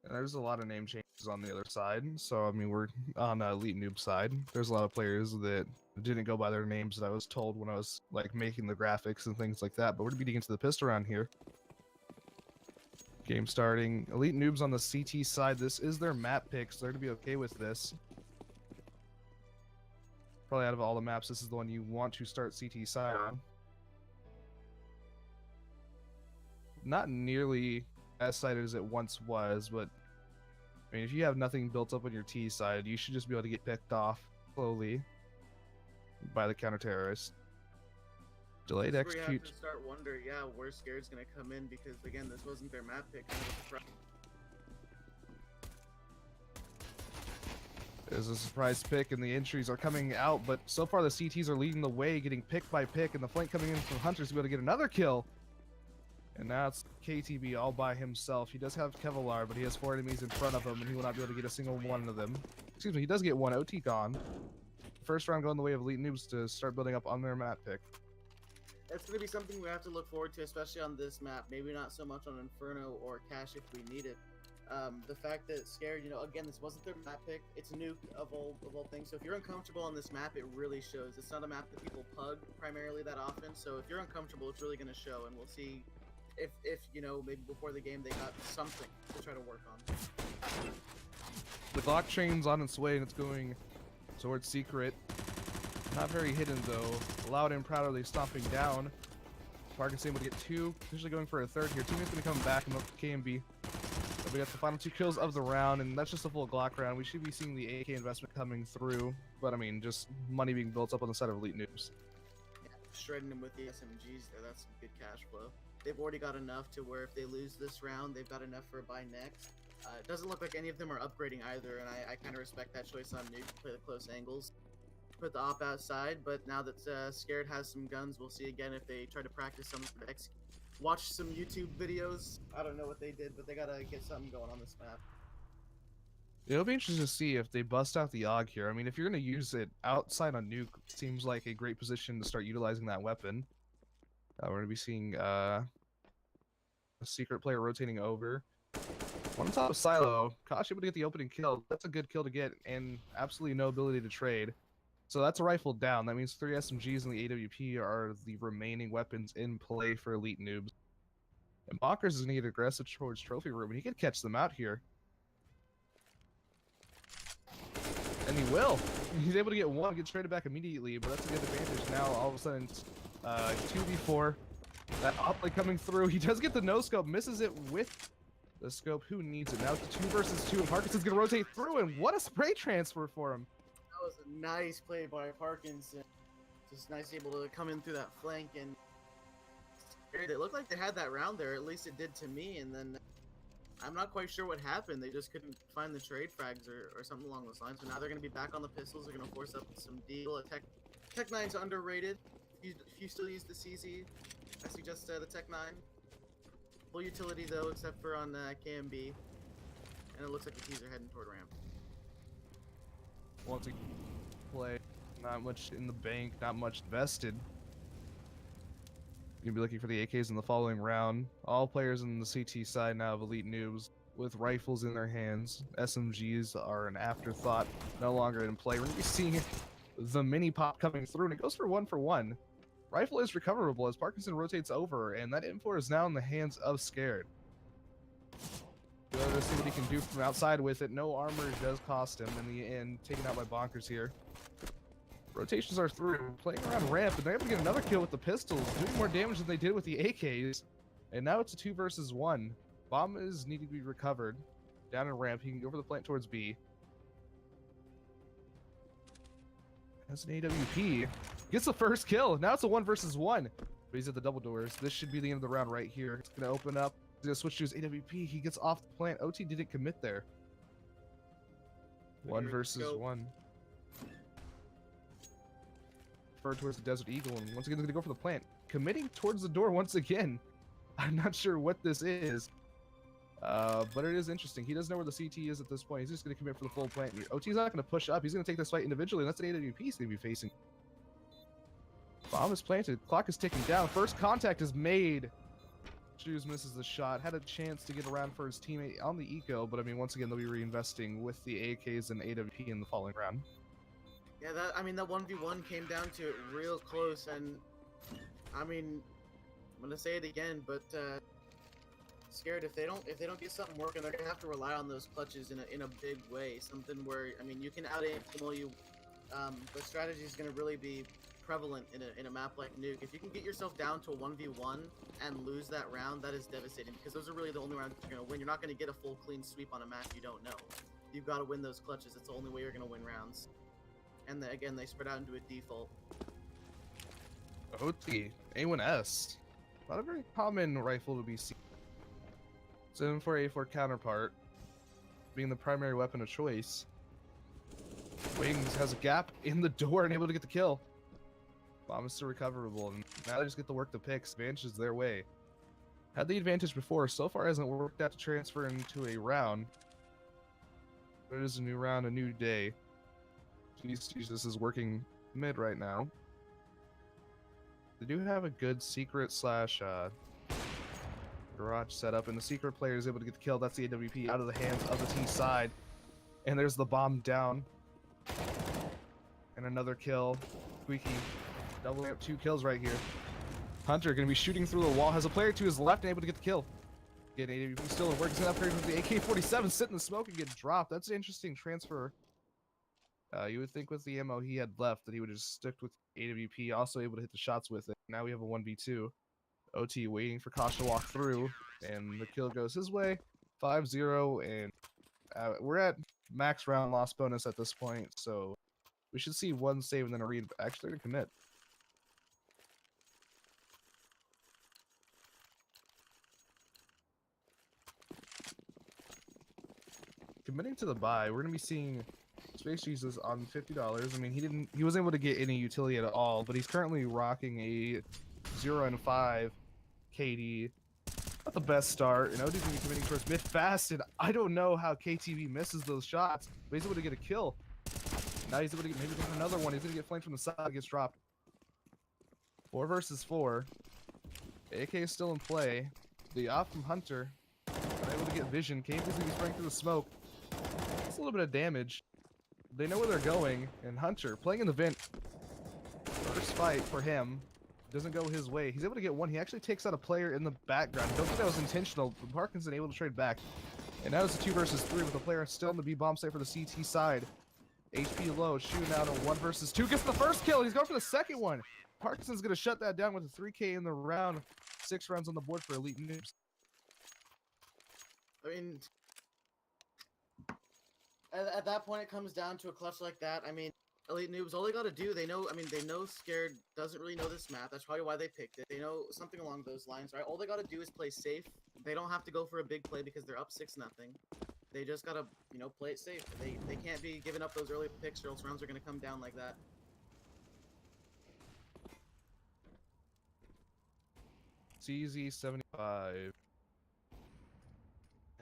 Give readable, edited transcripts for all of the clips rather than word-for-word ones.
And there's a lot of name changes on the other side. So, I mean, we're on Elite Noob side. There's a lot of players that didn't go by their names that I was told when I was, like, making the graphics and things like that. But we're beating into the pistol round here. Game starting. Elite Noobs on the CT side. This is their map pick, so they're going to be okay with this. Probably out of all the maps, this is the one you want to start CT side on. Not nearly as sided as it once was, but I mean, if you have nothing built up on your T side, you should just be able to get picked off slowly by the counter-terrorist. Delayed execute. We have to start wondering, yeah, where Scared's gonna come in, because again, this wasn't their map pick. There's a surprise pick, and the entries are coming out, but so far the CTs are leading the way, getting pick by pick, and the flank coming in from Hunter's to be able to get another kill. And now it's KTB all by himself. He does have Kevlar, but he has 4 enemies in front of him, and he will not be able to get a single one of them. Excuse me, he does get one. OT gone. First round going the way of Elite Noobs to start building up on their map pick. That's going to be something we have to look forward to, especially on this map. Maybe not so much on Inferno or Cash if we need it. The fact that Scared, you know, again, this wasn't their map pick. It's Nuke of all things. So if you're uncomfortable on this map, it really shows. It's not a map that people pug primarily that often. So if you're uncomfortable, it's really going to show, and we'll see if you know, maybe before the game they got something to try to work on. The Glock train's on its way, and it's going towards Secret. Not very hidden, though. Loud and proud are they stomping down. Parkinson able to get 2, potentially going for a 3rd here. Teammates going to come back and look at KMB. So we got the final 2 kills of the round, and that's just a full Glock round. We should be seeing the AK investment coming through, but I mean, just money being built up on the side of Elite Noobs. Yeah, shredding them with the SMGs there, that's some good cash flow. They've already got enough to where if they lose this round, they've got enough for a buy next. It doesn't look like any of them are upgrading either, and I kind of respect that choice on Nuke to play the close angles. Put the op outside, but now that Scared has some guns, we'll see again if they try to practice some, watch some YouTube videos. I don't know what they did, but they gotta get something going on this map. It'll be interesting to see if they bust out the AUG here. I mean, if you're going to use it outside on Nuke, it seems like a great position to start utilizing that weapon. We're going to be seeing a Secret player rotating over. One on top of Silo. Kosh able to get the opening kill. That's a good kill to get, and absolutely no ability to trade. So that's a rifle down. That means 3 SMGs and the AWP are the remaining weapons in play for Elite Noobs. And Bonkers is going to get aggressive towards Trophy Room, and he can catch them out here. And he will. He's able to get 1, get traded back immediately, but that's a good advantage. Now, all of a sudden, it's 2v4. That uplay coming through. He does get the no-scope, misses it with the scope. Who needs it? Now it's a 2 versus 2, and Parkinson's going to rotate through, and what a spray transfer for him. That was a nice play by Parkinson. Just nice able to come in through that flank, and it looked like they had that round there. At least it did to me, and then I'm not quite sure what happened. They just couldn't find the trade frags or something along those lines. So now they're going to be back on the pistols. They're going to force up some deal. Tech 9's underrated. If you still use the CZ, I suggest the Tech 9. Full utility though, except for on KMB. And it looks like the keys are heading toward ramp. Want to play, not much in the bank, not much vested. You'll be looking for the AKs in the following round. All players in the CT side now of Elite Noobs with rifles in their hands. SMGs are an afterthought, no longer in play. We're going to be seeing the mini pop coming through, and it goes for 1-for-1. Rifle is recoverable as Parkinson rotates over, and that M4 is now in the hands of Scared. Let's see what he can do from outside with it. No armor does cost him in the end, taken out by Bonkers here. Rotations are through, playing around ramp, and they're able to get another kill with the pistols, doing more damage than they did with the AKs. And now it's a 2 versus 1. Bomb is needing to be recovered. Down in ramp, he can go for the plant towards B. That's an AWP. Gets the first kill. Now it's a 1 versus 1. But he's at the double doors. This should be the end of the round right here. It's going to open up. He's going to switch to his AWP. He gets off the plant. OT didn't commit there. 1 versus 1. Far towards the Desert Eagle. And once again, he's going to go for the plant. Committing towards the door once again. I'm not sure what this is. But it is interesting. He doesn't know where the CT is at this point. He's just going to commit for the full plant. OT's not going to push up. He's going to take this fight individually. And that's an AWP he's going to be facing. Bomb is planted. Clock is ticking down. First contact is made. Shoes misses the shot. Had a chance to get around for his teammate on the eco, but I mean, once again, they'll be reinvesting with the AKs and AWP in the following round. Yeah, that 1v1 came down to it real close, and I mean, I'm gonna say it again, but Scared if they don't get something working, they're gonna have to rely on those clutches in a big way. Something where, I mean, you can out aim you. The strategy is gonna really be prevalent in a map like Nuke. If you can get yourself down to a 1v1 and lose that round, that is devastating, because those are really the only rounds you're gonna win. You're not gonna get a full clean sweep on a map you don't know. You've got to win those clutches. It's the only way you're gonna win rounds. And again, they spread out into a default. OT, A1S. Not a very common rifle to be seen. 7.4A4 counterpart, being the primary weapon of choice. Wings has a gap in the door and able to get the kill. Bomb is still recoverable, and now they just get to work the picks. Advantage is their way. Had the advantage before, so far hasn't worked out to transfer into a round. But it is a new round, a new day. Jesus is working mid right now. They do have a good secret slash garage setup, and the secret player is able to get the kill. That's the AWP out of the hands of the T side. And there's the bomb down. And another kill. Squeaky doubling up 2 kills right here. Hunter going to be shooting through the wall. Has a player to his left and able to get the kill. Again, AWP still in work. He's going to upgrade with the AK-47, sit in the smoke and get dropped. That's an interesting transfer. You would think with the ammo he had left that he would just stick with AWP, also able to hit the shots with it. Now we have a 1v2. OT waiting for Kosh to walk through, and the kill goes his way. 5-0, and we're at max round loss bonus at this point, so we should see one save and then a read. Actually, to commit. Committing to the buy, we're gonna be seeing Space Jesus on $50. I mean, he wasn't able to get any utility at all, but he's currently rocking a 0-5 KD. Not the best start, and OD's gonna be committing towards mid fast, and I don't know how KTV misses those shots, but he's able to get a kill. Now he's able to get maybe get another one. He's gonna get flanked from the side, gets dropped. 4 versus 4. AK is still in play. The off from Hunter, able to get vision. Cave is gonna be spraying through the smoke. It's a little bit of damage. They know where they're going, and Hunter playing in the vent. First fight for him. Doesn't go his way. He's able to get one. He actually takes out a player in the background. Don't think that was intentional. Parkinson able to trade back. And now it's a 2 versus 3 with the player still in the B bomb site for the CT side. HP low, shooting out a 1 versus 2. Gets the first kill. He's going for the second one. Parkinson's going to shut that down with a 3K in the round. 6 rounds on the board for Elite Noobs. I mean, at that point, it comes down to a clutch like that. I mean, Elite Noobs, all they got to do, they know Scared doesn't really know this map. That's probably why they picked it. They know something along those lines, right? All they got to do is play safe. They don't have to go for a big play because they're up 6-0. They just got to, play it safe. They can't be giving up those early picks or else rounds are going to come down like that. CZ75.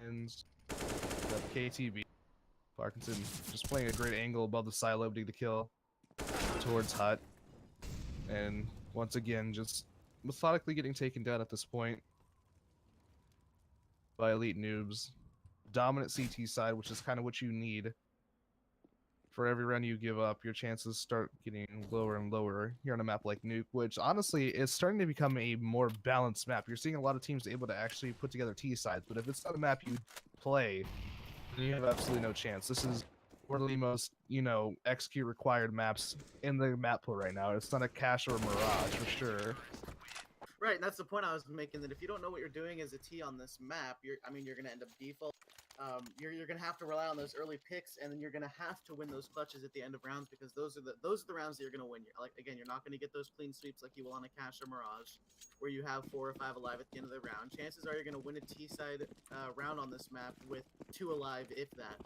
And KTB. Parkinson just playing a great angle above the silo, opening the kill towards Hut. And once again, just methodically getting taken down at this point by Elite Noobs. Dominant CT side, which is kind of what you need. For every round you give up, your chances start getting lower and lower here on a map like Nuke, which honestly is starting to become a more balanced map. You're seeing a lot of teams able to actually put together T sides, but if it's not a map you play, then you have absolutely no chance. This is one of the most, execute required maps in the map pool right now. It's not a cache or a mirage for sure. Right, and that's the point I was making, that if you don't know what you're doing as a T on this map, you're going to end up default. You're going to have to rely on those early picks, and then you're going to have to win those clutches at the end of rounds, because those are the rounds that you're going to win. You're not going to get those clean sweeps like you will on a cache or mirage, where you have 4 or 5 alive at the end of the round. Chances are you're going to win a T-side round on this map with 2 alive, if that.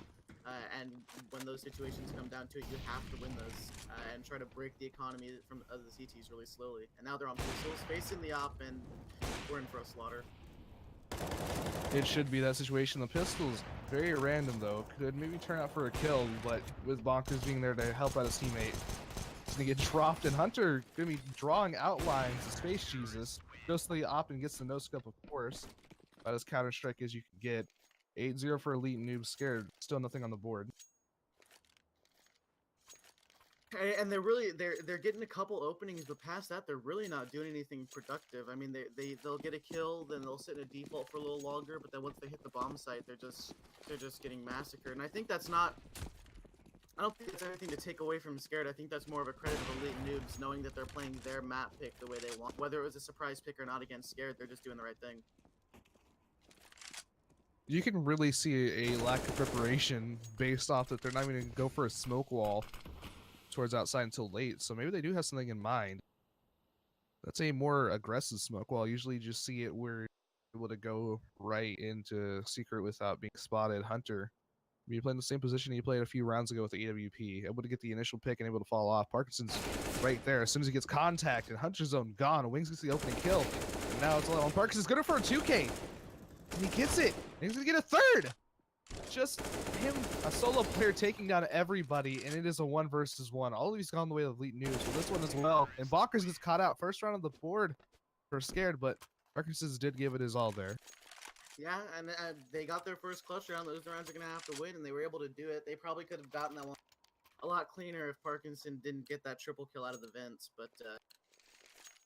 And when those situations come down to it, you have to win those and try to break the economy from the CTs really slowly. And now they're on pistols, facing the op, and we're in for a slaughter. It should be that situation. The pistols, very random though. Could maybe turn out for a kill, but with Bonkers being there to help out his teammate, he's gonna get dropped. And Hunter gonna be drawing outlines of Space Jesus. goes to the op and gets the no scope, of course. About as counter strike as you can get. 8-0 for Elite Noobs. Scared. Still nothing on the board. And they're getting a couple openings, but past that they're really not doing anything productive. I mean, they'll get a kill, then they'll sit in a default for a little longer, but then once they hit the bomb site, they're just getting massacred. And I think that's not. I don't think that's anything to take away from Scared. I think that's more of a credit to Elite Noobs, knowing that they're playing their map pick the way they want. Whether it was a surprise pick or not against Scared, they're just doing the right thing. You can really see a lack of preparation based off that they're not even going to go for a smoke wall towards outside until late. So maybe they do have something in mind. That's a more aggressive smoke wall. Usually you just see it where you're able to go right into secret without being spotted. Hunter, you play in the same position you played a few rounds ago with the AWP, able to get the initial pick and able to fall off. Parkinson's right there. As soon as he gets contact and Hunter's zone gone, Wings gets the opening kill. And now it's on. Parkinson's good for a 2K. And he gets it. And he's going to get a third. Just him, a solo player taking down everybody, and it is a 1 versus 1. All of these gone the way of Elite News, so this one as well. And Bonkers gets caught out first round of the board for Scared, but Parkinson's did give it his all there. Yeah, and they got their first clutch round. Those rounds are going to have to win, and they were able to do it. They probably could have gotten that one a lot cleaner if Parkinson didn't get that triple kill out of the vents, but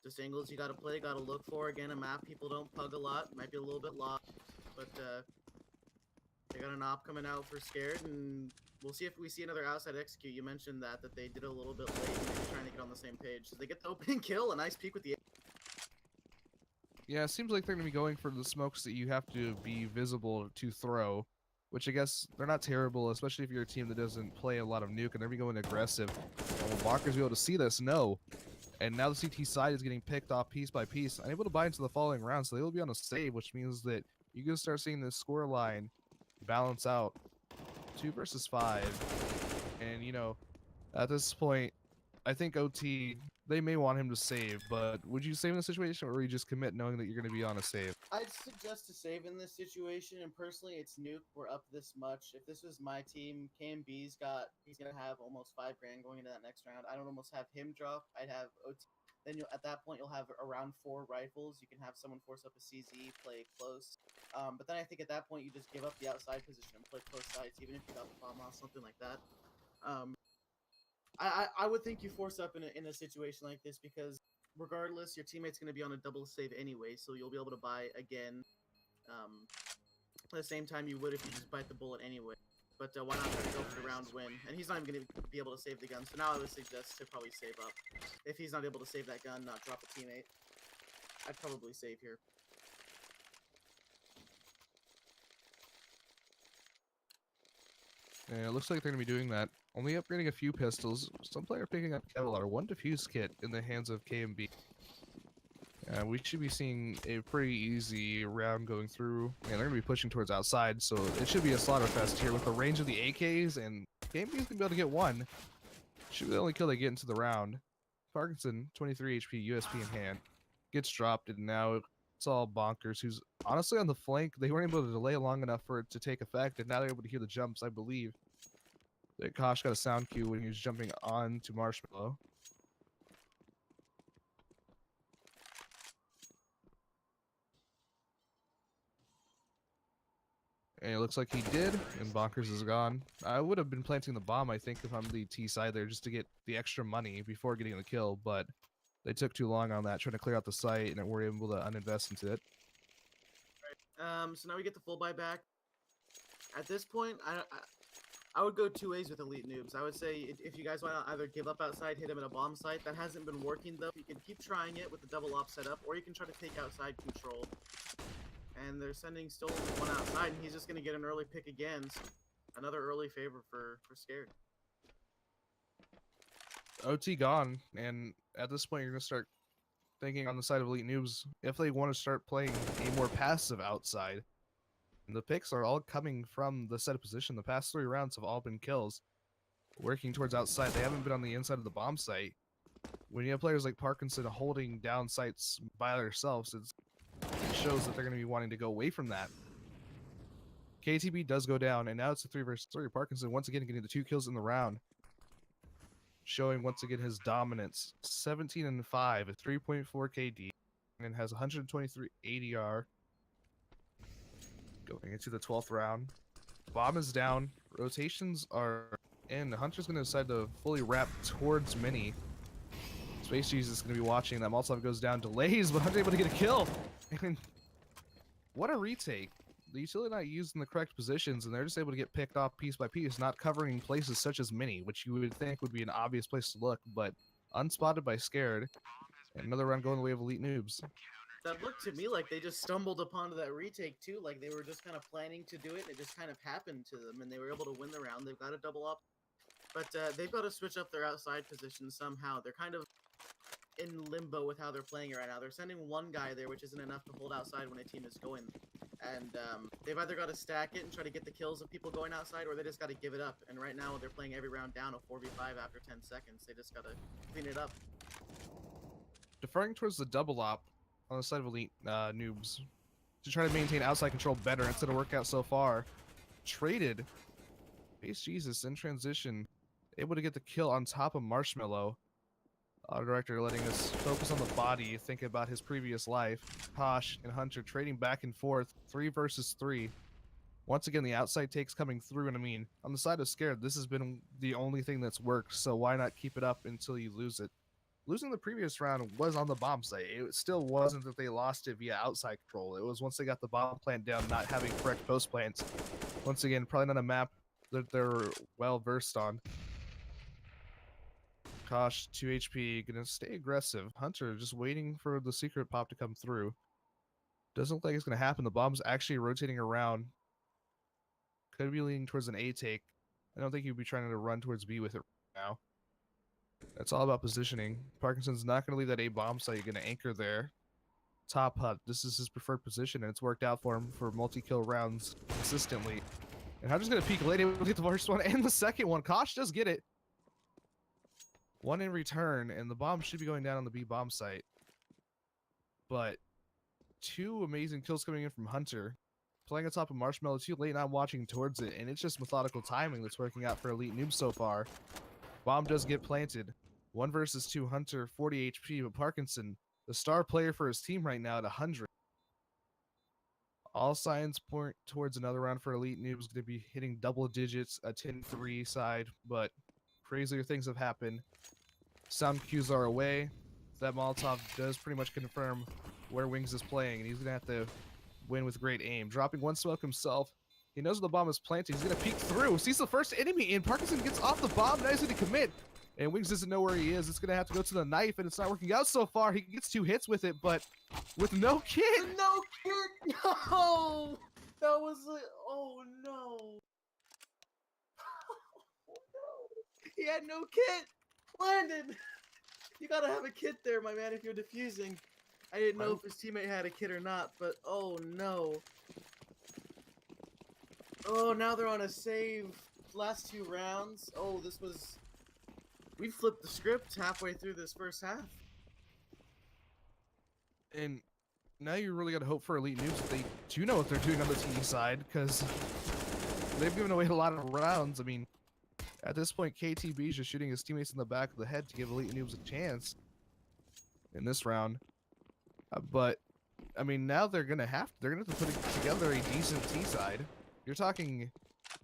just angles you got to play, got to look for. Again, a map people don't pug a lot, might be a little bit lost, but they got an op coming out for Scared, and we'll see if we see another outside execute. You mentioned that they did it a little bit late, and they're trying to get on the same page. So they get the opening kill, a nice peek with the. Yeah, it seems like they're going to be going for the smokes that you have to be visible to throw, which I guess they're not terrible, especially if you're a team that doesn't play a lot of Nuke, and they're going aggressive. And will Bonkers be able to see this? No. And now the CT side is getting picked off piece by piece, unable to buy into the following round, so they will be on a save, which means that you can start seeing this score line balance out 2 versus 5. And you know, at this point I think OT, they may want him to save, but would you save in this situation, or you just commit knowing that you're going to be on a save? I'd suggest to save in this situation, and personally it's Nuke, we're up this much. If this was my team, KMB's he's gonna have almost 5 grand going into that next round. I don't almost have him drop, I'd have OT. Then at that point, you'll have around 4 rifles. You can have someone force up a CZ, play close. But then I think at that point, you just give up the outside position and play close sights, even if you got the bomb off, something like that. I would think you force up in a situation like this, because regardless, your teammate's going to be on a double save anyway, so you'll be able to buy again at the same time you would if you just bite the bullet anyway. But why not try to go for the round win? And he's not even going to be able to save the gun, so now I would suggest to probably save up. If he's not able to save that gun, not drop a teammate, I'd probably save here. And it looks like they're going to be doing that. Only upgrading a few pistols. Some player picking up Kevlar. 1 defuse kit in the hands of KMB. We should be seeing a pretty easy round going through. And they're going to be pushing towards outside, so it should be a slaughter fest here with the range of the AKs, and KMB is going to be able to get 1. Should be the only kill they get into the round. Parkinson, 23 HP, USP in hand. Gets dropped, and now it's all Bonkers, who's honestly on the flank. They weren't able to delay long enough for it to take effect, and now they're able to hear the jumps, I believe. Kosh got a sound cue when he was jumping on to Marshmallow. And it looks like he did, and Bonkers is gone. I would have been planting the bomb, I think, if I'm the T side there, just to get the extra money before getting the kill, but they took too long on that, trying to clear out the site, and we're able to uninvest into it. Right. So now we get the full buyback. At this point, I would go 2 ways with Elite Noobs. I would say if you guys want to either give up outside, hit him at a bomb site. That hasn't been working, though. You can keep trying it with the double op setup, or you can try to take outside control. And they're sending still one outside, and he's just going to get an early pick again. So another early favor for Scared. OT gone, and at this point you're going to start thinking on the side of Elite Noobs if they want to start playing a more passive outside. And the picks are all coming from the set of position. The past 3 rounds have all been kills. Working towards outside. They haven't been on the inside of the bomb site. When you have players like Parkinson holding down sites by themselves, it shows that they're going to be wanting to go away from that. KTB does go down, and now it's a 3 versus 3. Parkinson once again getting the 2 kills in the round. Showing once again his dominance. 17 and 5 at 3.4 KD. and has 123 ADR. Going into the 12th round. Bomb is down. Rotations are in. Hunter's going to decide to fully wrap towards Mini. Space Jesus is going to be watching. That Molotov goes down. Delays, but Hunter able to get a kill. And what a retake. The utility not used in the correct positions, and they're just able to get picked off piece by piece, not covering places such as Mini, which you would think would be an obvious place to look, but unspotted by Scared. And another round going the way of Elite Noobs. That looked to me like they just stumbled upon that retake too, like they were just kind of planning to do it. It just kind of happened to them, and they were able to win the round. They've got a double up, but they've got to switch up their outside position somehow. They're kind of in limbo with how they're playing it right now. They're sending one guy there, which isn't enough to hold outside when a team is going. And they've either got to stack it and try to get the kills of people going outside, or they just got to give it up. And right now they're playing every round down a 4v5 after 10 seconds. They just got to clean it up. Deferring towards the double op on the side of Elite Noobs to try to maintain outside control better instead of work out so far. Traded. Base Jesus in transition. Able to get the kill on top of Marshmallow. Auto director letting us focus on the body, think about his previous life. Kosh and Hunter trading back and forth, 3 versus 3. Once again, the outside takes coming through, and I mean, on the side of Scared, this has been the only thing that's worked, so why not keep it up until you lose it? Losing the previous round was on the bomb site. It still wasn't that they lost it via outside control. It was once they got the bomb plant down, not having correct post plants. Once again, probably not a map that they're well versed on. Kosh, 2 HP, gonna stay aggressive. Hunter just waiting for the secret pop to come through. Doesn't look like it's gonna happen. The bomb's actually rotating around. Could be leaning towards an A take. I don't think he'd be trying to run towards B with it right now. That's all about positioning. Parkinson's not gonna leave that A bomb site. Gonna anchor there. Top hut. This is his preferred position, and it's worked out for him for multi-kill rounds consistently. And Hunter's gonna peek late, able to get the first one and the second one. Kosh does get it. One in return, and the bomb should be going down on the B bomb site. But 2 amazing kills coming in from Hunter. Playing on top of Marshmallow too late, not watching towards it, and it's just methodical timing that's working out for Elite Noobs so far. Bomb does get planted. 1 versus 2, Hunter, 40 HP, but Parkinson, the star player for his team right now at 100. All signs point towards another round for Elite Noobs, going to be hitting double digits, a 10-3 side, but crazier things have happened. Sound cues are away. That Molotov does pretty much confirm where Wings is playing, and he's going to have to win with great aim. Dropping one smoke himself. He knows where the bomb is planted. He's going to peek through. Sees the first enemy, and Parkinson gets off the bomb. Nicely to commit. And Wings doesn't know where he is. It's going to have to go to the knife, and it's not working out so far. He gets 2 hits with it, but with no kit. No kid! No! That was like, oh no. Oh no. He had no kit! Landon! You gotta have a kit there, my man, if you're defusing. I didn't know if his teammate had a kit or not, but oh no. Oh, now they're on a save. Last 2 rounds. Oh, this was... We flipped the script halfway through this first half. And now you really got to hope for Elite Noobs that they do know what they're doing on the TD side, because they've given away a lot of rounds. I mean, at this point, KTB is just shooting his teammates in the back of the head to give Elite Noobs a chance in this round. But, I mean, now they're going to have to put together a decent T side. You're talking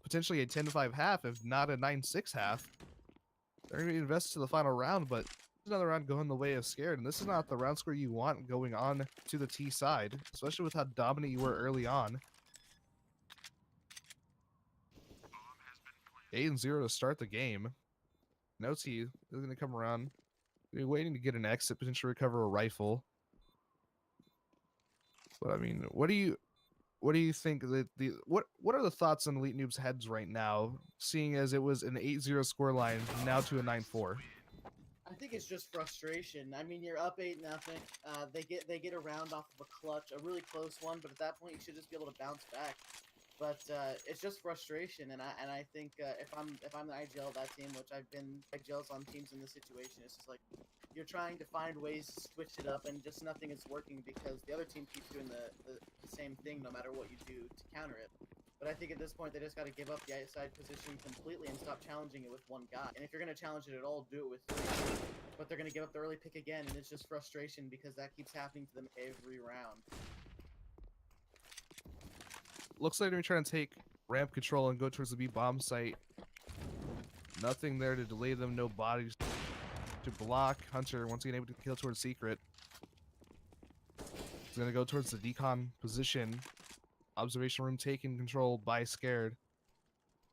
potentially a 10-5 half, if not a 9-6 half. They're going to be invested to the final round, but another round going the way of Scared, and this is not the round score you want going on to the T side, especially with how dominant you were early on. 8-0 to start the game. No T is going to come around. We're waiting to get an exit, potentially recover a rifle. But I mean, what do you think that what are the thoughts on Elite Noobs' heads right now, seeing as it was an 8-0 scoreline now to a 9-4? I think it's just frustration. I mean, you're up 8-0. They get a round off of a clutch, a really close one, but at that point you should just be able to bounce back. But it's just frustration, and I think if I'm the IGL of that team, which I've been IGLs on teams in this situation, it's just like you're trying to find ways to switch it up, and just nothing is working because the other team keeps doing the same thing no matter what you do to counter it. But I think at this point they just got to give up the outside position completely and stop challenging it with one guy. And if you're gonna challenge it at all, do it with 3. but they're gonna give up the early pick again, and it's just frustration because that keeps happening to them every round. Looks like they're trying to take ramp control and go towards the B bomb site. Nothing there to delay them, no bodies to block. Hunter once again able to kill towards Secret. He's gonna go towards the decon position. Observation room taken control by Scared.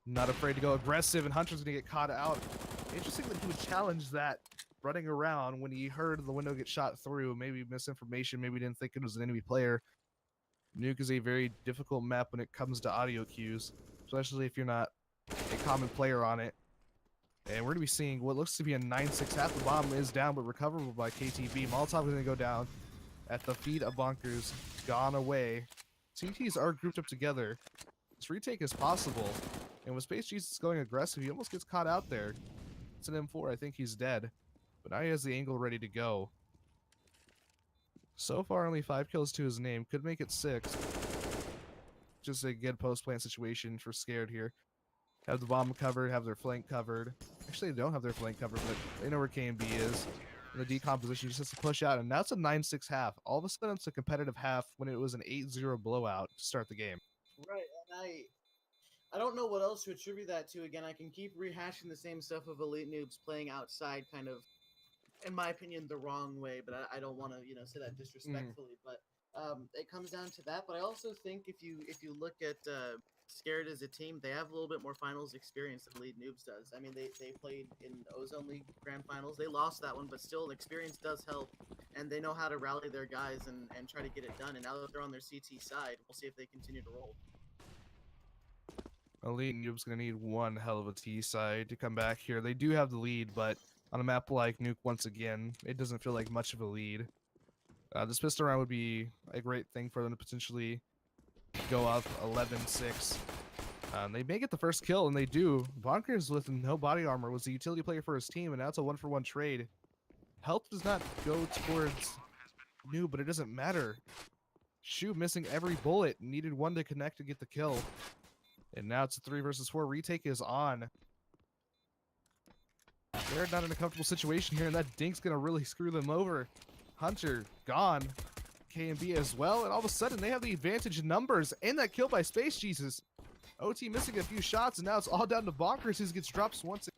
Not afraid to go aggressive, and Hunter's gonna get caught out. Interesting that he would challenge that running around when he heard the window get shot through. Maybe misinformation, maybe didn't think it was an enemy player. Nuke is a very difficult map when it comes to audio cues, especially if you're not a common player on it. And we're going to be seeing what looks to be a 9-6. Half the bomb is down, but recoverable by KTB. Molotov is going to go down at the feet of Bonkers. Gone away. CTs are grouped up together. This retake is possible. And with Space Jesus going aggressive, he almost gets caught out there. It's an M4. I think he's dead. But now he has the angle ready to go. So far, only 5 kills to his name. Could make it 6. Just a good post-plant situation for Scared here. Have the bomb covered, have their flank covered. Actually, they don't have their flank covered, but they know where KMB is. In the decomposition, just has to push out, and now it's a 9-6 half. All of a sudden, it's a competitive half when it was an 8-0 blowout to start the game. Right, and I don't know what else to attribute that to. Again, I can keep rehashing the same stuff of Elite Noobs playing outside kind of, in my opinion, the wrong way, but I don't want to, say that disrespectfully, but it comes down to that. But I also think if you look at Scared as a team, they have a little bit more finals experience than Elite Noobs does. I mean, they played in Ozone League Grand Finals. They lost that one, but still, experience does help, and they know how to rally their guys and try to get it done. And now that they're on their CT side, we'll see if they continue to roll. Elite Noob's going to need one hell of a T side to come back here. They do have the lead, but on a map like Nuke, once again, it doesn't feel like much of a lead. This pistol round would be a great thing for them to potentially go up 11-6. They may get the first kill, and they do. Bonkers with no body armor was the utility player for his team, and now it's a 1-for-1 trade. Health does not go towards Noob, but it doesn't matter. Shu missing every bullet, needed one to connect to get the kill. And now it's a 3 versus 4. Retake is on. They're not in a comfortable situation here, and that dink's gonna really screw them over. Hunter gone. KMB as well, and all of a sudden they have the advantage in numbers and that kill by Space Jesus. OT missing a few shots, and now it's all down to Bonkers who gets drops once.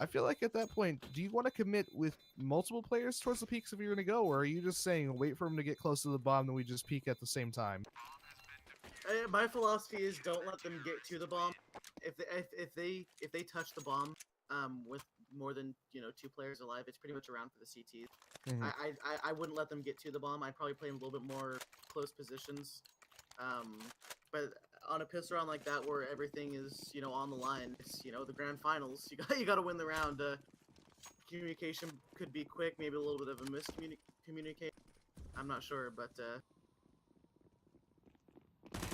I feel like at that point, do you want to commit with multiple players towards the peaks if you're going to go, or are you just saying wait for him to get close to the bomb, then we just peek at the same time? My philosophy is don't let them get to the bomb. If they touch the bomb with more than 2 players alive, it's pretty much around for the CTs. Mm-hmm. I wouldn't let them get to the bomb. I'd probably play in a little bit more close positions. But on a pistol round like that where everything is on the line, it's the grand finals. You got to win the round. Communication could be quick, maybe a little bit of a miscommunication. I'm not sure, but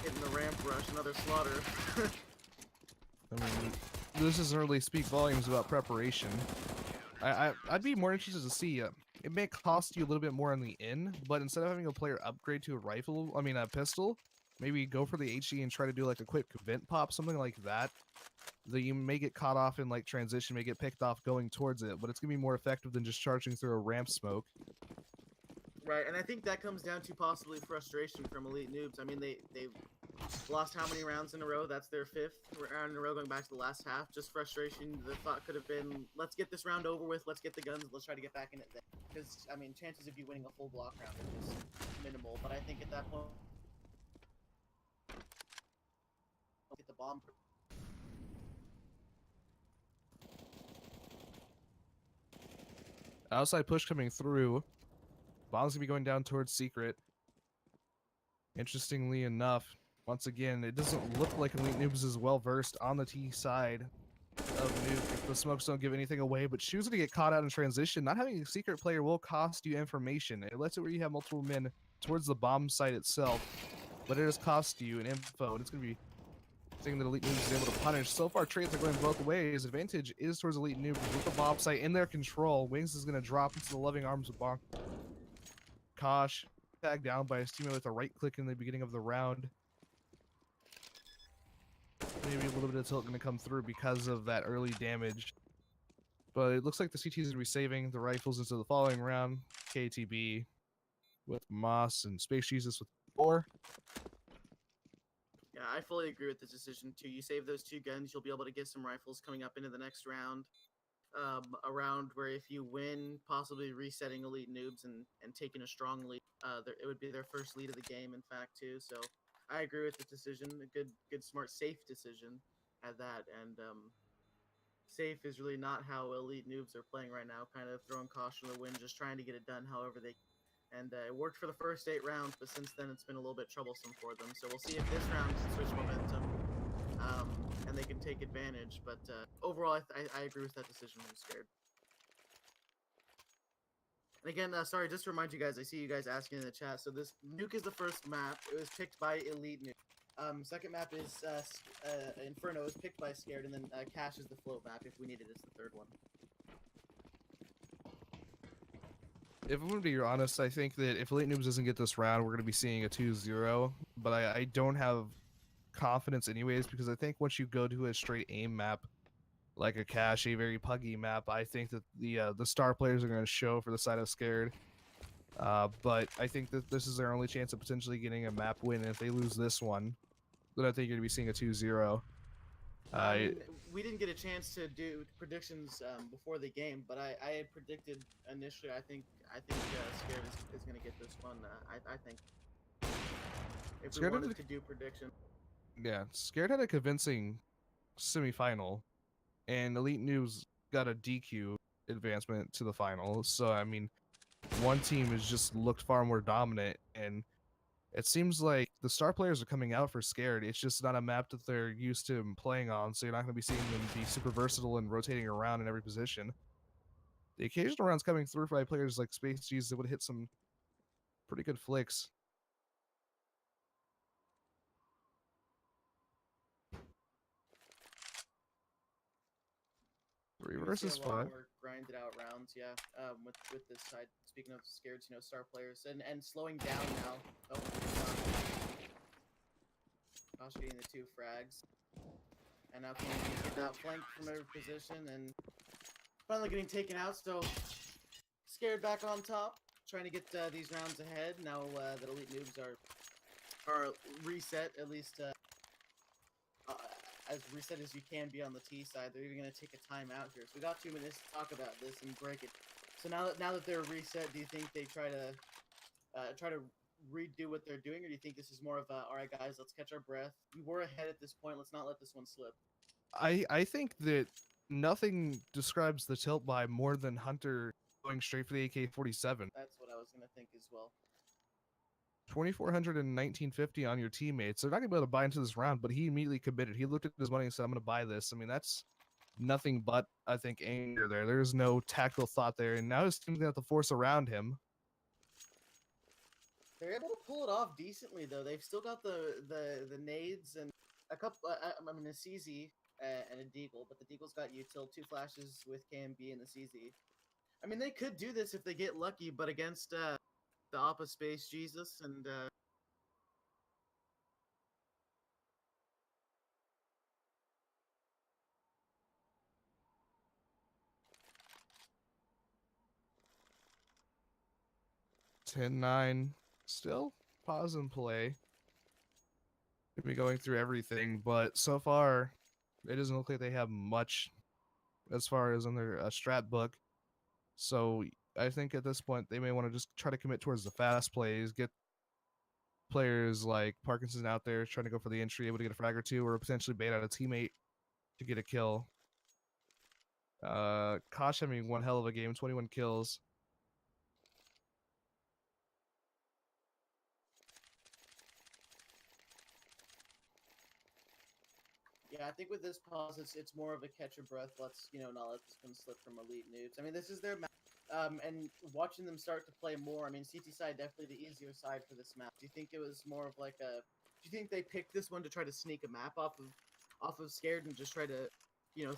hitting the ramp rush, another slaughter. I mean, this doesn't really speak volumes about preparation. I'd be more interested to see. It may cost you a little bit more on the in, but instead of having a player upgrade to a pistol, maybe go for the HE and try to do like a quick vent pop, something like that. That you may get caught off in like transition, may get picked off going towards it, but it's gonna be more effective than just charging through a ramp smoke. Right, and I think that comes down to possibly frustration from Elite Noobs. I mean, they've lost how many rounds in a row? That's their 5th round in a row going back to the last half. Just frustration. The thought could have been, let's get this round over with, let's get the guns, let's try to get back in it then. Because, I mean, chances of you winning a full block round are just minimal. But I think at that point, get the bomb. Outside push coming through. Bomb's gonna be going down towards Secret. Interestingly enough, once again, it doesn't look like Elite Noobs is well versed on the T side of Nuke. If the smokes don't give anything away, but Shu's gonna get caught out in transition. Not having a Secret player will cost you information. It lets it where you have multiple men towards the bomb site itself, but it does cost you an info, and it's gonna be something that Elite Noobs is able to punish. So far, trades are going both ways. Advantage is towards Elite Noobs with the bomb site in their control. Wings is gonna drop into the loving arms of Bonk. Kosh tagged down by his teammate with a right click in the beginning of the round. Maybe a little bit of tilt going to come through because of that early damage. But it looks like the CTs will be saving the rifles into the following round. KTB with Moss and Space Jesus with 4. Yeah, I fully agree with this decision too. You save those 2 guns, you'll be able to get some rifles coming up into the next round. A round where if you win, possibly resetting elite noobs and taking a strong lead, it would be their first lead of the game, in fact, too. So I agree with the decision. A good, smart, safe decision at that. And safe is really not how elite noobs are playing right now. Kind of throwing caution to the wind, just trying to get it done however they. And it worked for the first 8 rounds, but since then it's been a little bit troublesome for them. So we'll see if this round can switch momentum, and they can take advantage. But overall, I agree with that decision. I'm scared. And again, sorry, just to remind you guys, I see you guys asking in the chat. So this Nuke is the first map. It was picked by Elite Nuke. Second map is Inferno. It was picked by Scared, and then Cash is the float map. If we need it, it's the third one. If I'm going to be honest, I think that if Elite Noobs doesn't get this round, we're going to be seeing a 2-0. But I don't have confidence anyways, because I think once you go to a straight aim map, like a Cache, a very puggy map, I think that the star players are going to show for the side of Scared. But I think that this is their only chance of potentially getting a map win. And if they lose this one, then I think you're going to be seeing a 2-0. I mean, we didn't get a chance to do predictions before the game, but I had predicted initially. I think Scared is going to get this one. I think if we wanted to do prediction. Yeah, Scared had a convincing semifinal, and Elite Noobs got a DQ advancement to the final. So I mean, one team has just looked far more dominant, and it seems like the star players are coming out for Scared. It's just not a map that they're used to playing on, so you're not going to be seeing them be super versatile and rotating around in every position. The occasional rounds coming through by players like Space G's that would hit some pretty good flicks. Three versus 5. More grinded out rounds, yeah. With this side, speaking of Scared, star players and slowing down now. Oh, Gosh, getting the 2 frags, and now can get that flank from every position and finally getting taken out. So Scared back on top, trying to get these rounds ahead. Now that Elite Noobs are reset, at least as reset as you can be on the T side. They're even going to take a timeout here. So we got 2 minutes to talk about this and break it. So now that they're reset, do you think they try to redo what they're doing, or do you think this is more of a, all right, guys, let's catch our breath. We were ahead at this point. Let's not let this one slip. I think that nothing describes the tilt by more than Hunter going straight for the AK-47. That's what I was going to think as well. 2,400 and 1950 on your teammates. They're not going to be able to buy into this round, but he immediately committed. He looked at his money and said, I'm going to buy this. I mean, that's nothing but, I think, anger there. There's no tactical thought there, and now his team's going to have to force around him. They're able to pull it off decently, though. They've still got the nades and a couple, I mean, a CZ and a Deagle, but the Deagle's got util, 2 flashes with KMB and the CZ. I mean, they could do this if they get lucky, but against the Oppa Space Jesus and (10-9) still pause and play. Gonna be going through everything, but so far it doesn't look like they have much as far as in their strat book. So I think at this point they may want to just try to commit towards the fast plays, get players like Parkinson out there trying to go for the entry, able to get a frag or 2, or potentially bait out a teammate to get a kill. Kosh having one hell of a game, 21 kills. yeah, I think with this pause, it's more of a catch your breath. Let's not let this one slip from Elite Noobs. I mean, this is their map, and watching them start to play more. I mean, CT side definitely the easier side for this map. Do you think it was more of like a? Do you think they picked this one to try to sneak a map off of Scared and just try to,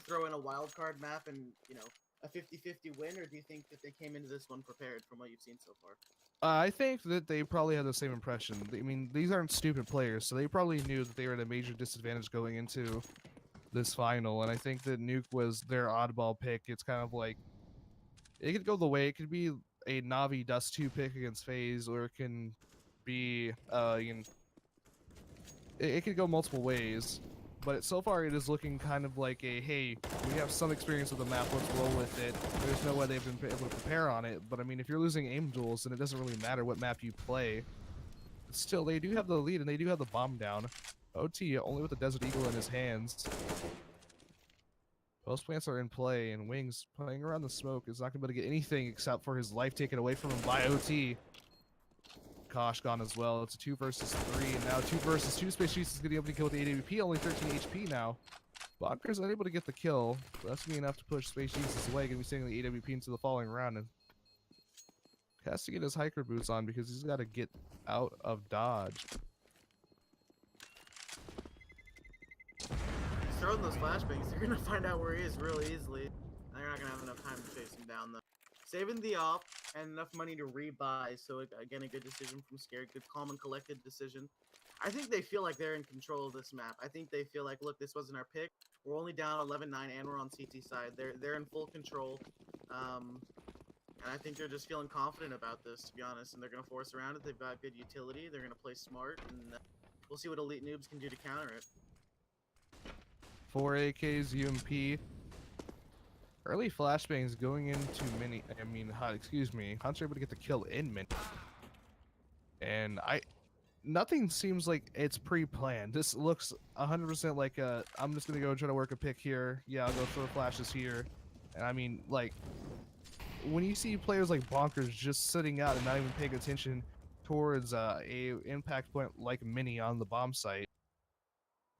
throw in a wild card map and a 50-50 win, or do you think that they came into this one prepared from what you've seen so far? I think that they probably had the same impression. I mean, these aren't stupid players, so they probably knew that they were at a major disadvantage going into this final, and I think that Nuke was their oddball pick. It's kind of like it could go the way it could be a Navi Dust 2 pick against FaZe, or it can be it could go multiple ways. But so far it is looking kind of like a, hey, we have some experience with the map, let's roll with it. There's no way they've been able to prepare on it, but I mean, if you're losing aim duels, then it doesn't really matter what map you play. Still, they do have the lead, and they do have the bomb down. OT only with the Desert Eagle in his hands. Both plants are in play, and Wings playing around the smoke is not going to be able to get anything except for his life taken away from him by OT. Kosh gone as well. It's a 2 versus 3, and now 2 versus 2. Space Cheese is going to be able to kill with the AWP, only 13 HP now. Bonker's unable to get the kill, but that's going to be enough to push Space Jesus away. Going to be sending the AWP into the following round, and has to get his hiker boots on because he's got to get out of dodge. He's throwing those flashbangs. You're gonna find out where he is real easily. They're not gonna have enough time to chase him down though. Saving the off and enough money to rebuy. So again, a good decision from Scared. Good, calm and collected decision. I think they feel like they're in control of this map. I think they feel like, look, this wasn't our pick. We're only down 11-9 and we're on CT side. They're in full control. And I think they're just feeling confident about this, to be honest. And they're going to force around it. They've got good utility. They're going to play smart. And we'll see what Elite Noobs can do to counter it. 4 AKs, UMP. Early flashbangs going into mini. I mean, excuse me. Hunter able to get the kill in mini. And nothing seems like it's pre-planned. This looks 100% like I'm just going to go try to work a pick here. Yeah, I'll go throw flashes here. And I mean, like, when you see players like Bonkers just sitting out and not even paying attention towards a impact point like Mini on the bomb site,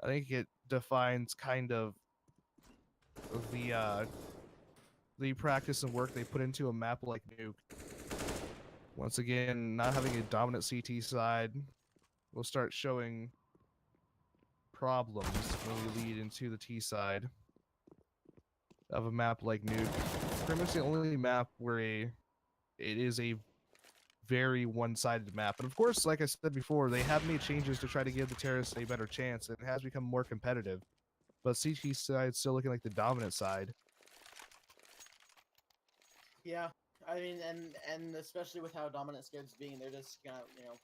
I think it defines kind of the practice and work they put into a map like Nuke. Once again, not having a dominant CT side will start showing problems when we lead into the T side of a map like Nuke. It's pretty much the only map where it is a very one-sided map. And of course, like I said before, they have made changes to try to give the terrorists a better chance. It has become more competitive. But CT side is still looking like the dominant side. Yeah, I mean, and especially with how dominant Scared's being, they're just kind of,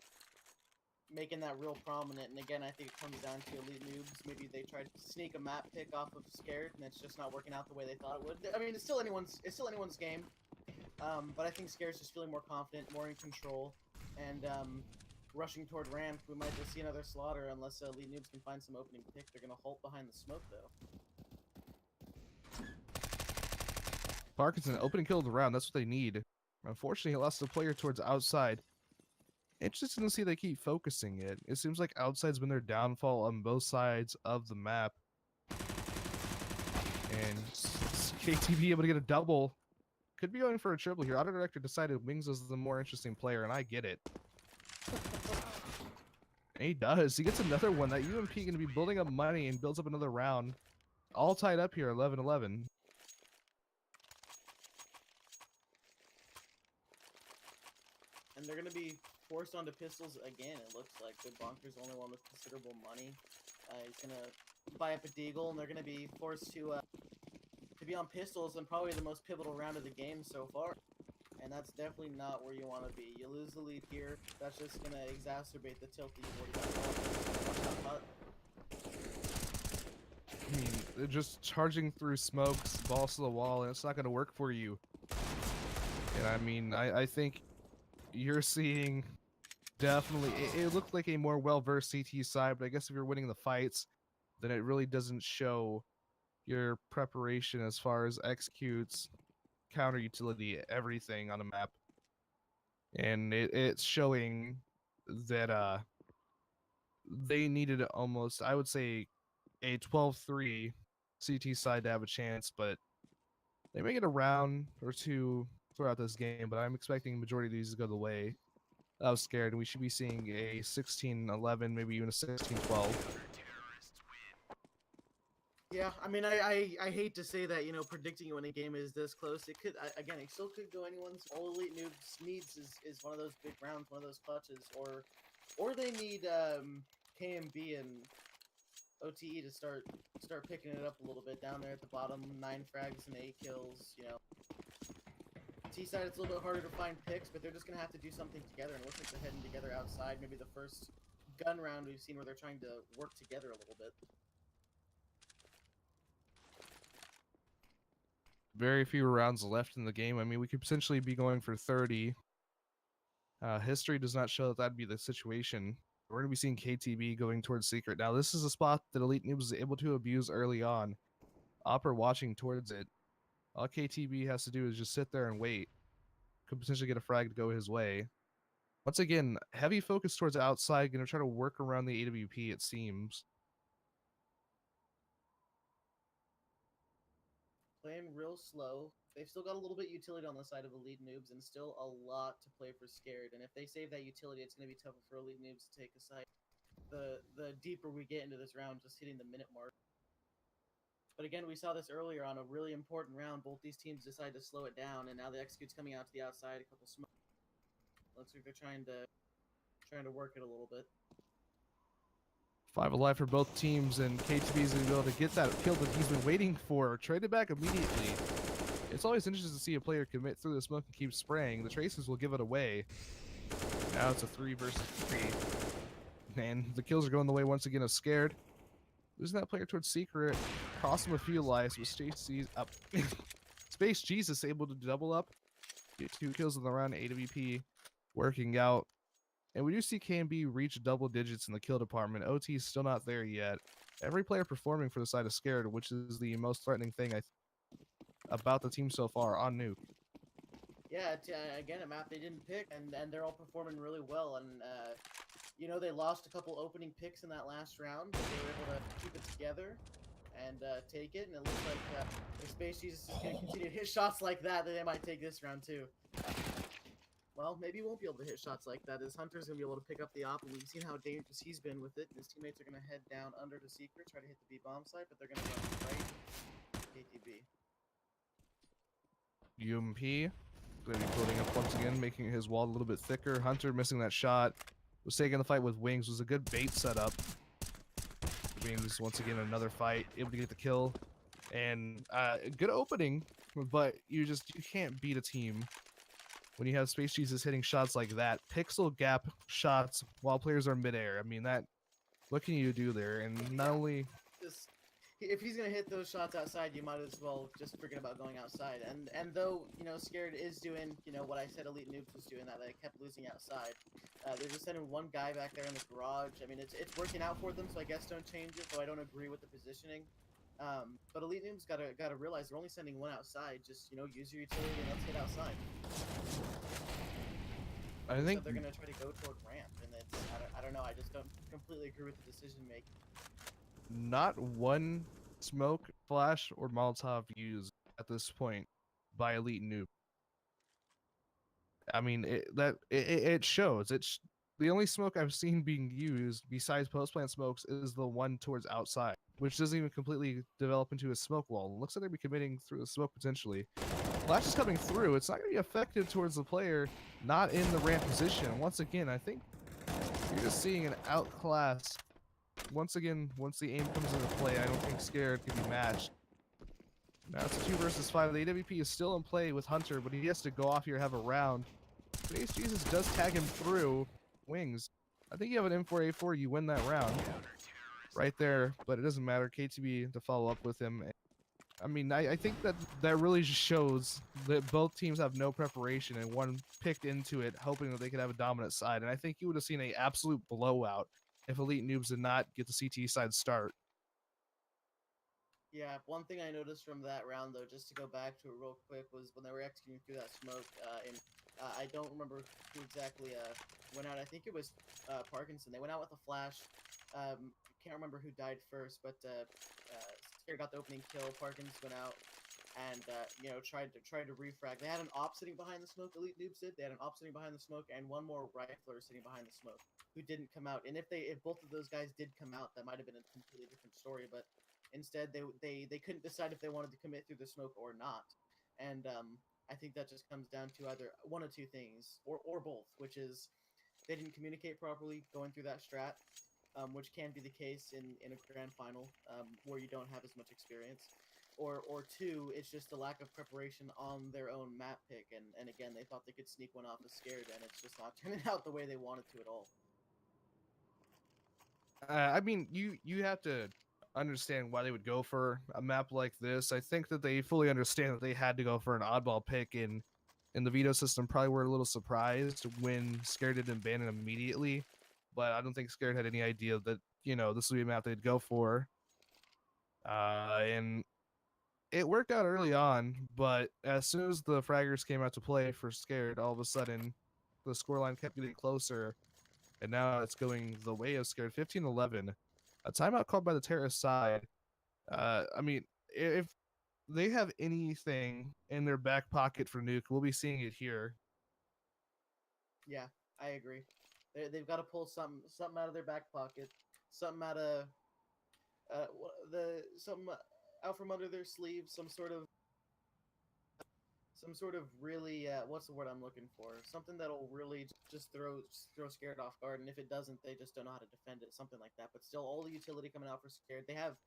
making that real prominent. And again, I think it comes down to Elite Noobs. Maybe they tried to sneak a map pick off of Scared, and it's just not working out the way they thought it would. I mean, it's still anyone's game. But I think Scared's just feeling more confident, more in control, and rushing toward ramp. We might just see another slaughter unless Elite Noobs can find some opening pick. They're gonna halt behind the smoke though. Parkinson, opening kill of the round. That's what they need. Unfortunately, he lost a player towards outside. Interesting to see they keep focusing it. It seems like outside's been their downfall on both sides of the map. And KTB able to get a double. Could be going for a triple here. Auto Director decided Wings was the more interesting player, and I get it. And he does. He gets another one. That UMP going to be building up money and builds up another round. All tied up here, 11-11. And they're going to be forced onto pistols again, it looks like. The Bonker's the only one with considerable money. He's going to buy up a deagle, and they're going to be forced to be on pistols in probably the most pivotal round of the game so far. And that's definitely not where you want to be. You lose the lead here, that's just going to exacerbate the tilt that you've already got. I mean, they're just charging through smokes, balls to the wall, and it's not going to work for you. And I mean, I think you're seeing definitely, it looked like a more well-versed CT side, but I guess if you're winning the fights, then it really doesn't show your preparation as far as executes, counter utility, everything on the map. And it's showing that they needed almost, I would say, a 12-3 CT side to have a chance, but they may get a round or two throughout this game, but I'm expecting the majority of these to go the way of Scared, and we should be seeing a 16-11, maybe even a 16-12. Yeah, I mean, I hate to say that, predicting when a game is this close, it could, again, it still could go anyone's. All Elite Noobs needs is one of those big rounds, one of those clutches, or they need KMB and OTE to start picking it up a little bit down there at the bottom. 9 frags and 8 kills. You know, T side it's a little bit harder to find picks, but they're just gonna have to do something together. And it looks like they're heading together outside. Maybe the first gun round we've seen where they're trying to work together a little bit. Very few rounds left in the game. I mean, we could potentially be going for 30. History does not show that that'd be the situation. We're going to be seeing KTB going towards Secret. Now, this is a spot that Elite Noobs was able to abuse early on. Opper watching towards it. All KTB has to do is just sit there and wait. Could potentially get a frag to go his way. Once again, heavy focus towards outside. Going to try to work around the AWP, it seems. Playing real slow. They've still got a little bit utility on the side of Elite Noobs and still a lot to play for Scared. And if they save that utility, it's going to be tougher for Elite Noobs to take a side. The deeper we get into this round, just hitting the minute mark. But again, we saw this earlier on a really important round. Both these teams decided to slow it down, and now the execute's coming out to the outside. A couple smoke. Looks like they're trying to work it a little bit. 5 alive for both teams, and KTB is going to be able to get that kill that he's been waiting for. Traded back immediately. It's always interesting to see a player commit through the smoke and keep spraying. The traces will give it away. Now it's a 3 versus 3. And the kills are going the way once again of Scared. Losing that player towards Secret. Cost him a few lives, with Stacy's up. Space Jesus able to double up. Get 2 kills in the round. AWP working out. And we do see KMB reach double digits in the kill department. OT is still not there yet. Every player performing for the side of Scared, which is the most threatening thing about the team so far on Nuke. Yeah, again, a map they didn't pick, and they're all performing really well. And you know, they lost a couple opening picks in that last round, but they were able to keep it together and take it. And it looks like if Space Jesus is going to continue to hit shots like that, then they might take this round too. Well, maybe he won't be able to hit shots like that, as Hunter's going to be able to pick up the op, and we've seen how dangerous he's been with it. And his teammates are going to head down under to Secret, try to hit the B-bomb site, but they're going to run right KTB. UMP going to be building up once again, making his wall a little bit thicker. Hunter missing that shot. Was taking the fight with Wings. Was a good bait setup. Wings, once again, another fight. Able to get the kill. And good opening, but you can't beat a team when you have Space Jesus hitting shots like that. Pixel gap shots while players are midair. I mean, what can you do there? And not only... If he's gonna hit those shots outside, you might as well just forget about going outside. And though, you know, Scared is doing, you know, what I said Elite Noobs was doing, that they kept losing outside. They're just sending one guy back there in the garage. I mean, it's working out for them, so I guess don't change it, though I don't agree with the positioning. But Elite Noobs gotta realize they're only sending one outside. Just, you know, use your utility and let's hit outside. I think so they're gonna try to go toward ramp, and I don't know. I just don't completely agree with the decision making. Not one smoke, flash, or Molotov used at this point by Elite Noob. I mean, it shows. The only smoke I've seen being used besides post-plant smokes is the one towards outside, which doesn't even completely develop into a smoke wall. It looks like they'd be committing through the smoke potentially. Flash is coming through. It's not going to be effective towards the player not in the ramp position. Once again, I think you're just seeing an outclass. Once again, once the aim comes into play, I don't think Scared can be matched. Now it's a 2 versus 5. The AWP is still in play with Hunter, but he has to go off here, have a round. Space Jesus does tag him through. Wings. I think you have an M4A4, you win that round. Right there, but it doesn't matter. KTB to follow up with him. I mean, I think that really just shows that both teams have no preparation and one picked into it hoping that they could have a dominant side. And I think you would have seen an absolute blowout if Elite Noobs did not get the CT side start. Yeah, one thing I noticed from that round, though, just to go back to it real quick, was when they were executing through that smoke, I don't remember who exactly went out. I think it was Parkinson. They went out with a flash. Can't remember who died first, but Scared got the opening kill. Parkins went out and you know, tried to refrag. They had an op sitting behind the smoke. Elite Noobs did. They had an op sitting behind the smoke and one more rifler sitting behind the smoke who didn't come out. And if both of those guys did come out, that might have been a completely different story. But instead, they couldn't decide if they wanted to commit through the smoke or not. And I think that just comes down to either one of two things, or both, which is they didn't communicate properly going through that strat, which can be the case in a grand final where you don't have as much experience. Or two, it's just a lack of preparation on their own map pick, and again, they thought they could sneak one off as Scared, and it's just not turning out the way they wanted to at all. I mean, you have to understand why they would go for a map like this. I think that they fully understand that they had to go for an oddball pick, and the veto system probably were a little surprised when Scared didn't ban it immediately. But I don't think Scared had any idea that this would be a map they'd go for. And it worked out early on, but as soon as the fraggers came out to play for Scared, all of a sudden the scoreline kept getting closer, and now it's going the way of Scared. 15-11. A timeout called by the terrorist side. I mean, if they have anything in their back pocket for Nuke, we'll be seeing it here. Yeah, I agree. They've got to pull something out of their back pocket, something out of something out from under their sleeve, some sort of really what's the word I'm looking for? Something that'll really just throw Scared off guard, and if it doesn't, they just don't know how to defend it, something like that. But still, all the utility coming out for Scared. They have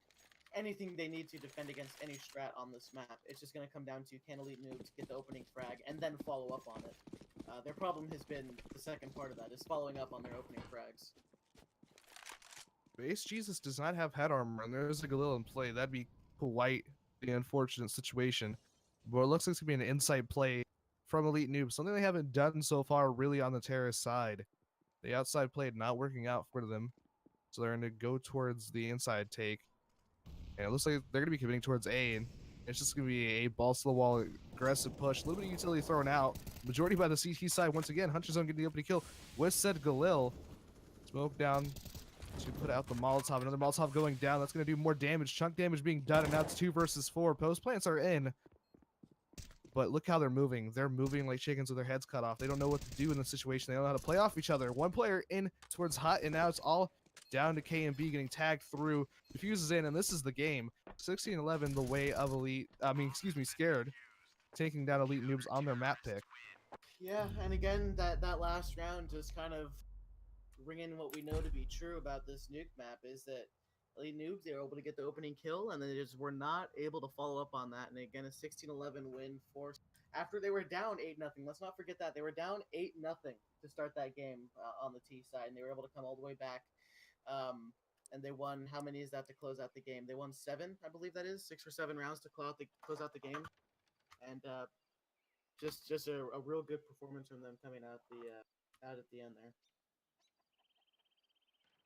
anything they need to defend against any strat on this map. It's just going to come down to can elite noobs get the opening frag and then follow up on it. Their problem has been the second part of that, is following up on their opening frags. Base Jesus does not have head armor, and there's a Galil in play. That'd be quite the unfortunate situation. But it looks like it's going to be an inside play from Elite Noob, something they haven't done so far really on the terrorist side. The outside play not working out for them, so they're going to go towards the inside take. And it looks like they're going to be committing towards A, and it's just going to be a balls to the wall aggressive push. A little bit of utility thrown out. Majority by the CT side once again. Hunter Zone getting the opening kill with said Galil. Smoke down to put out the Molotov. Another Molotov going down. That's going to do more damage. Chunk damage being done, and now it's 2 versus 4. Post plants are in. But look how they're moving. They're moving like chickens with their heads cut off. They don't know what to do in this situation. They don't know how to play off each other. One player in towards Hut, and now it's all down to K and B getting tagged through. Diffuses in, and this is the game. 16-11, the way of Scared. Taking down Elite Noobs on their map pick. Yeah, and again, that last round just kind of ringing what we know to be true about this Nuke map is that Elite Noobs, they were able to get the opening kill, and then they just were not able to follow up on that. And again, a 16-11 win for after they were down 8-0. Let's not forget that they were down 8-0 to start that game on the T side, and they were able to come all the way back. And they won. How many is that to close out the game? They won 7, I believe that is 6 or 7 rounds to close out the game, and just a real good performance from them coming out at the end there.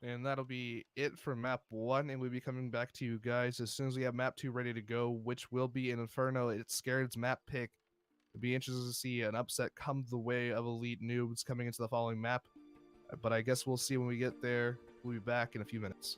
And that'll be it for map 1, and we'll be coming back to you guys as soon as we have map 2 ready to go, which will be an Inferno. It's Scared's map pick. It'll be interesting to see an upset come the way of Elite Noobs coming into the following map. But I guess we'll see when we get there. We'll be back in a few minutes.